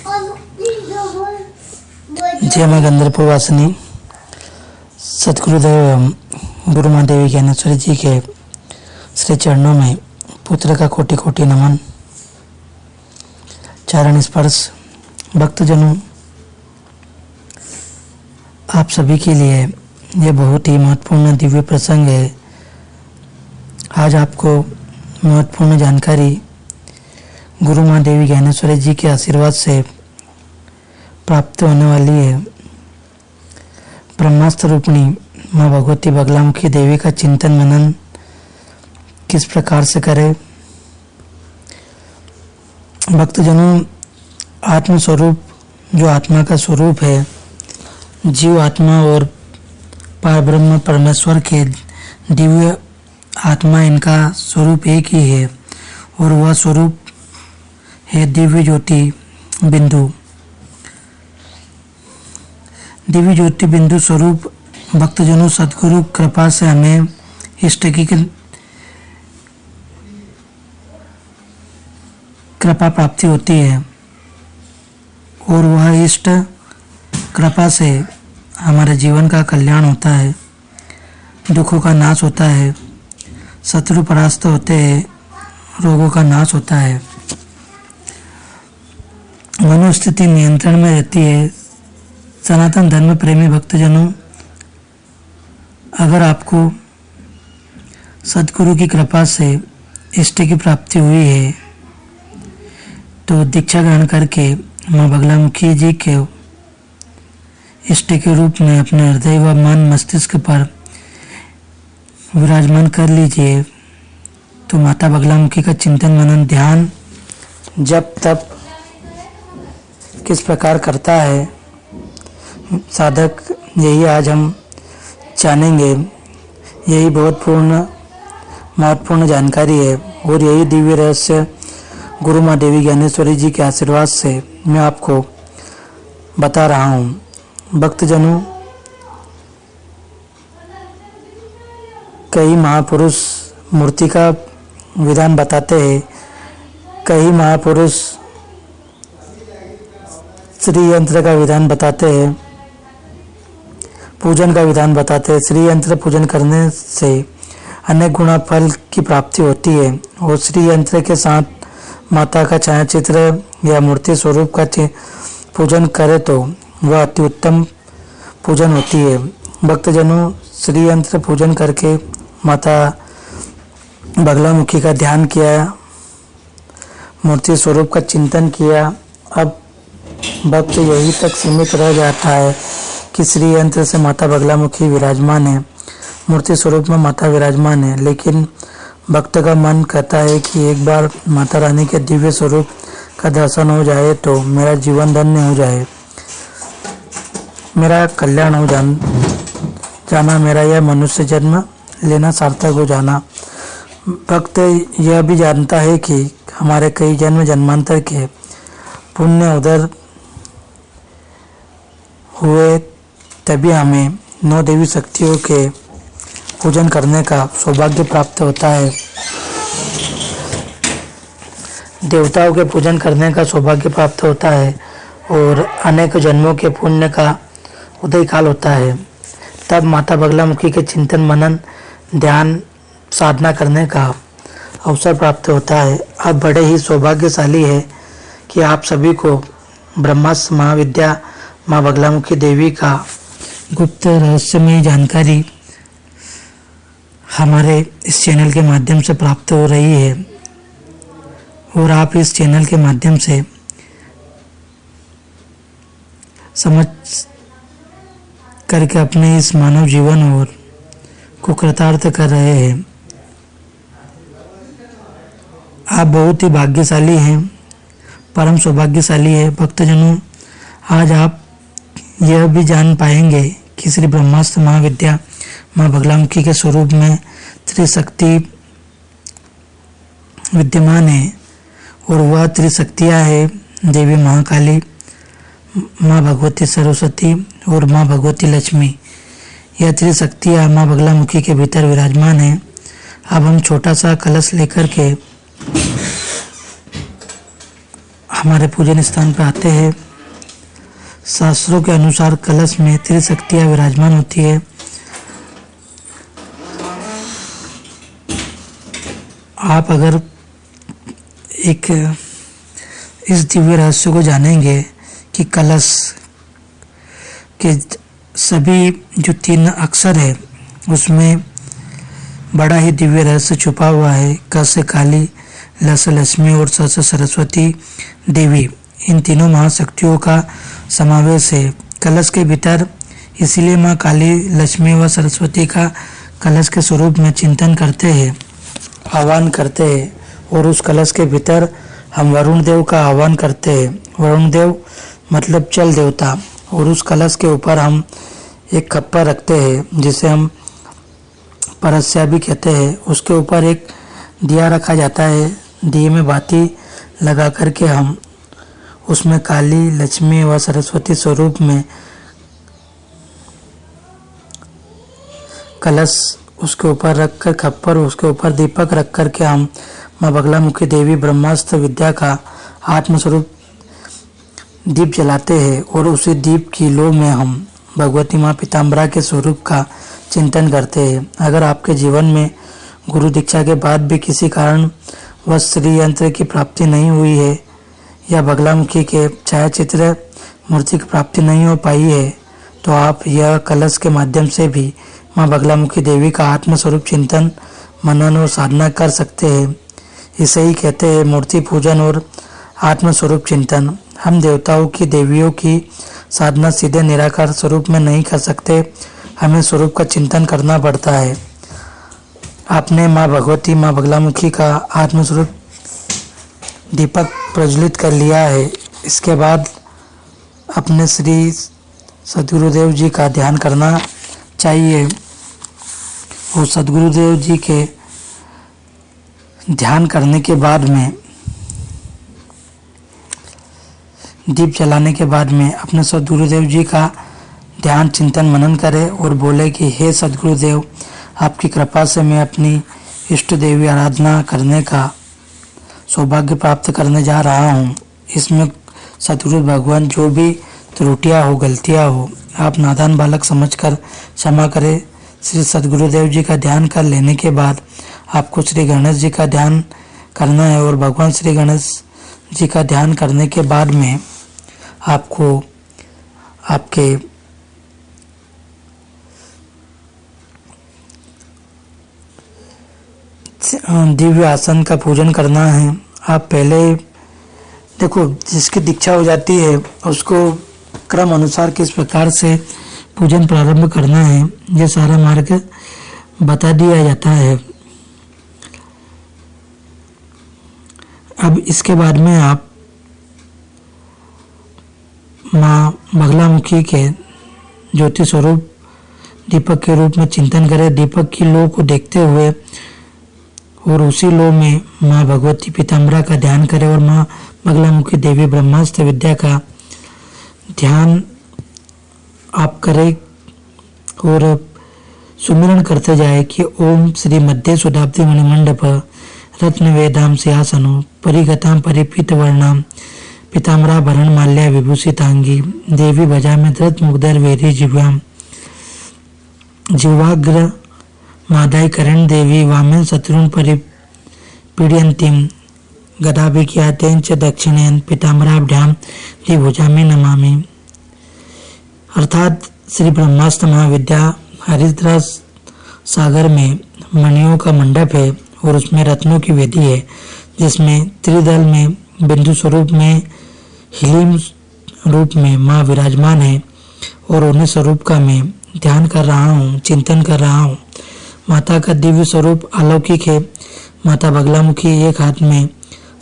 जय मां गंधर्वपुर वासिनी सतगुरुदेव एवं गुरु माँ देवी ज्ञानेश्वरी जी के श्री चरणों में पुत्र का कोटि कोटि नमन। चरण स्पर्श। भक्तजनों, आप सभी के लिए यह बहुत ही महत्वपूर्ण दिव्य प्रसंग है। आज आपको महत्वपूर्ण जानकारी गुरु माँ देवी ज्ञानेश्वरी जी के आशीर्वाद से प्राप्त होने वाली है। ब्रह्मास्त्र रूपिणी माँ भगवती बगलामुखी देवी का चिंतन मनन किस प्रकार से करें। भक्तजनों, आत्म स्वरूप जो आत्मा का स्वरूप है, जीव आत्मा और परब्रह्म परमेश्वर के दिव्य आत्मा, इनका स्वरूप एक ही है और वह स्वरूप है दिव्य ज्योति बिंदु। दिव्य ज्योति बिंदु स्वरूप भक्तजनों, सद्गुरु कृपा से हमें इष्ट की कृपा प्राप्ति होती है और वह इष्ट कृपा से हमारे जीवन का कल्याण होता है, दुखों का नाश होता है, शत्रु परास्त होते हैं, रोगों का नाश होता है, मनोस्थिति नियंत्रण में रहती है। सनातन धर्म प्रेमी भक्तजनों, अगर आपको सद्गुरु की कृपा से इष्ट की प्राप्ति हुई है तो दीक्षा ग्रहण करके माँ बगलामुखी जी के इष्ट के रूप में अपने हृदय व मन मस्तिष्क पर विराजमान कर लीजिए। तो माता बगलामुखी का चिंतन मनन ध्यान जब तब किस प्रकार करता है साधक, यही आज हम जानेंगे। यही बहुत महत्वपूर्ण जानकारी है और यही दिव्य रहस्य गुरु माँ देवी ज्ञानेश्वरी जी के आशीर्वाद से मैं आपको बता रहा हूँ। भक्तजनों, कई महापुरुष मूर्ति का विधान बताते हैं, कई महापुरुष श्री यंत्र का विधान बताते हैं, पूजन का विधान बताते हैं। श्री यंत्र पूजन करने से अनेक गुना फल की प्राप्ति होती है और श्री यंत्र के साथ माता का छायाचित्र या मूर्ति स्वरूप का पूजन करे तो वह अति उत्तम पूजन होती है। भक्तजनों, श्री यंत्र पूजन करके माता बगलामुखी का ध्यान किया, मूर्ति स्वरूप का चिंतन किया। अब भक्त यही तक सीमित रह जाता है कि श्री यंत्र से माता बगलामुखी विराजमान है, मूर्ति स्वरूप में माता विराजमान है, लेकिन भक्त का मन कहता है कि एक बार माता रानी के दिव्य स्वरूप का दर्शन हो जाए तो मेरा जीवन धन्य हो जाए, मेरा कल्याण हो जाना, मेरा यह मनुष्य जन्म लेना सार्थक हो जाना। भक्त यह भी जानता है कि हमारे कई जन्म जन्मांतर के पुण्य उधर हुए, तभी हमें 9 देवी शक्तियों के पूजन करने का सौभाग्य प्राप्त होता है, देवताओं के पूजन करने का सौभाग्य प्राप्त होता है और अनेक जन्मों के पुण्य का उदय काल होता है। तब माता बगलामुखी के चिंतन मनन ध्यान साधना करने का अवसर प्राप्त होता है। आप बड़े ही सौभाग्यशाली है कि आप सभी को ब्रह्मास्त्र महाविद्या माँ बगलामुखी देवी का गुप्त रहस्यमय जानकारी हमारे इस चैनल के माध्यम से प्राप्त हो रही है और आप इस चैनल के माध्यम से समझ करके अपने इस मानव जीवन और को कृतार्थ कर रहे हैं। आप बहुत ही भाग्यशाली हैं, परम सौभाग्यशाली है। भक्तजनों, आज आप यह भी जान पाएंगे कि श्री ब्रह्मास्त्र महाविद्या माँ बगलामुखी के स्वरूप में त्रिशक्ति विद्यमान है और वह त्रिशक्तियाँ है देवी महाकाली, माँ भगवती सरस्वती और माँ भगवती लक्ष्मी। यह त्रिशक्तियाँ माँ बगलामुखी के भीतर विराजमान है। अब हम छोटा सा कलश लेकर के हमारे पूजन स्थान पर आते हैं। शास्त्रों के अनुसार कलश में त्रिशक्तियाँ विराजमान होती है। आप अगर एक इस दिव्य रहस्य को जानेंगे कि कलश के सभी जो 3 अक्षर है उसमें बड़ा ही दिव्य रहस्य छुपा हुआ है। क से काली, ल से लक्ष्मी और स से सरस्वती देवी, इन तीनों महाशक्तियों का समावेश है कलश के भीतर। इसीलिए माँ काली, लक्ष्मी व सरस्वती का कलश के स्वरूप में चिंतन करते हैं, आह्वान करते हैं। और उस कलश के भीतर हम वरुण देव का आह्वान करते हैं। वरुण देव मतलब जल देवता। और उस कलश के ऊपर हम एक खप्पर रखते हैं जिसे हम परस्या भी कहते हैं। उसके ऊपर एक दिया रखा जाता है। दिए में बाती लगा करके हम उसमें काली, लक्ष्मी व सरस्वती स्वरूप में कलश उसके ऊपर रखकर, खप्पर उसके ऊपर दीपक रख कर के हम माँ बगलामुखी देवी ब्रह्मास्त्र विद्या का आत्मस्वरूप दीप जलाते हैं। और उसी दीप की लो में हम भगवती माँ पीताम्बरा के स्वरूप का चिंतन करते हैं। अगर आपके जीवन में गुरु दीक्षा के बाद भी किसी कारण वह श्री यंत्र की प्राप्ति नहीं हुई है या बगलामुखी के छायाचित्र मूर्ति की प्राप्ति नहीं हो पाई है, तो आप यह कलश के माध्यम से भी माँ बगलामुखी देवी का आत्मस्वरूप चिंतन, मनन और साधना कर सकते हैं। इसे ही कहते हैं मूर्ति पूजन और आत्मस्वरूप चिंतन। हम देवताओं की, देवियों की साधना सीधे निराकार स्वरूप में नहीं कर सकते, हमें स्वरूप का चिंतन करना पड़ता है। आपने माँ भगवती, माँ बगलामुखी का आत्मस्वरूप दीपक प्रज्वलित कर लिया है। इसके बाद अपने श्री सद्गुरुदेव जी का ध्यान करना चाहिए। और सद्गुरुदेव जी के ध्यान करने के बाद में, दीप जलाने के बाद में अपने सद्गुरुदेव जी का ध्यान, चिंतन, मनन करें और बोले कि हे सद्गुरुदेव, आपकी कृपा से मैं अपनी इष्ट देवी आराधना करने का सौभाग्य प्राप्त करने जा रहा हूँ। इसमें सद्गुरु भगवान जो भी त्रुटियाँ हो, गलतियाँ हो, आप नादान बालक समझकर क्षमा करें। श्री सद्गुरुदेव जी का ध्यान कर लेने के बाद आपको श्री गणेश जी का ध्यान करना है। और भगवान श्री गणेश जी का ध्यान करने के बाद में आपको आपके दिव्य आसन का पूजन करना है। आप पहले देखो, जिसकी दीक्षा हो जाती है उसको क्रम अनुसार किस प्रकार से पूजन प्रारंभ करना है, ये सारा मार्ग बता दिया जाता है। अब इसके बाद में आप माँ बगलामुखी के ज्योति स्वरूप दीपक के रूप में चिंतन करें। दीपक की लो को देखते हुए और उसी लो में माँ भगवती पीताम्बरा का ध्यान करें और माँ बगलामुखी देवी ब्रह्मास्त्र विद्या का ध्यान आप करें और सुमिरन करते जाए कि ओम श्री मध्य सुधाब्दी मणिमंडप रत्न वेदाम सिंहासनो परिगताम परिपीत वर्णाम पीताम्बराभरण माल्या विभूषितांगी देवी भजा में धृत मुग्धर वेरी जिव्याम जीवाग्र मादाई करण देवी वामेन शत्रुन परिपीड्यंतीम गदाभिख्यातेन च दक्षिणेन पीताम्बराभ्याम द्विभुजा में नमामि। अर्थात श्री ब्रह्मास्त्र महाविद्या हरिद्रा सागर में मणियों का मंडप है और उसमें रत्नों की वेदी है, जिसमें त्रिदल में बिंदु स्वरूप में हिलीम रूप में माँ विराजमान है। और उन्हें स्वरूप का मैं ध्यान कर रहा हूँ, चिंतन कर रहा हूँ। माता का दिव्य स्वरूप अलौकिक है। माता बगलामुखी एक हाथ में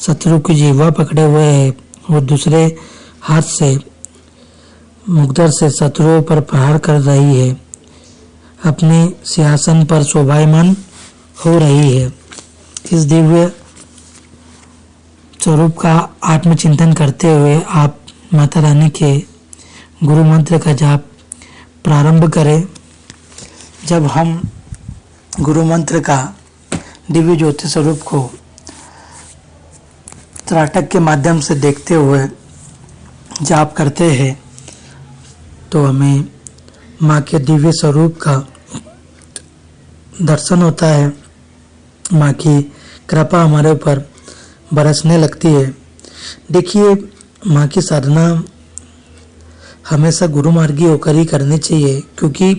शत्रु की जीवा पकड़े हुए है और दूसरे हाथ से मुग्धर से शत्रुओं पर प्रहार कर रही है, अपने सिंहासन पर शोभायमान हो रही है। इस दिव्य स्वरूप का आत्मचिंतन करते हुए आप माता रानी के गुरु मंत्र का जाप प्रारंभ करें। जब हम गुरु मंत्र का दिव्य ज्योति स्वरूप को त्राटक के माध्यम से देखते हुए जाप करते हैं तो हमें माँ के दिव्य स्वरूप का दर्शन होता है, माँ की कृपा हमारे ऊपर बरसने लगती है। देखिए, माँ की साधना हमेशा गुरु मार्गी होकर ही करनी चाहिए, क्योंकि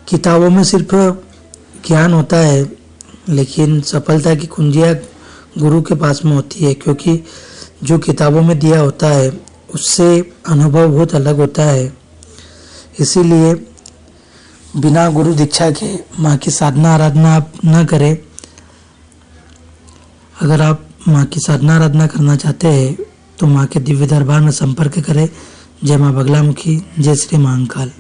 किताबों में सिर्फ ज्ञान होता है, लेकिन सफलता की कुंजियाँ गुरु के पास में होती है, क्योंकि जो किताबों में दिया होता है उससे अनुभव बहुत अलग होता है। इसीलिए बिना गुरु दीक्षा के माँ की साधना आराधना आप न करें। अगर आप माँ की साधना आराधना करना चाहते हैं तो माँ के दिव्य दरबार में संपर्क करें। जय माँ बगलामुखी, जय श्री महाकाल।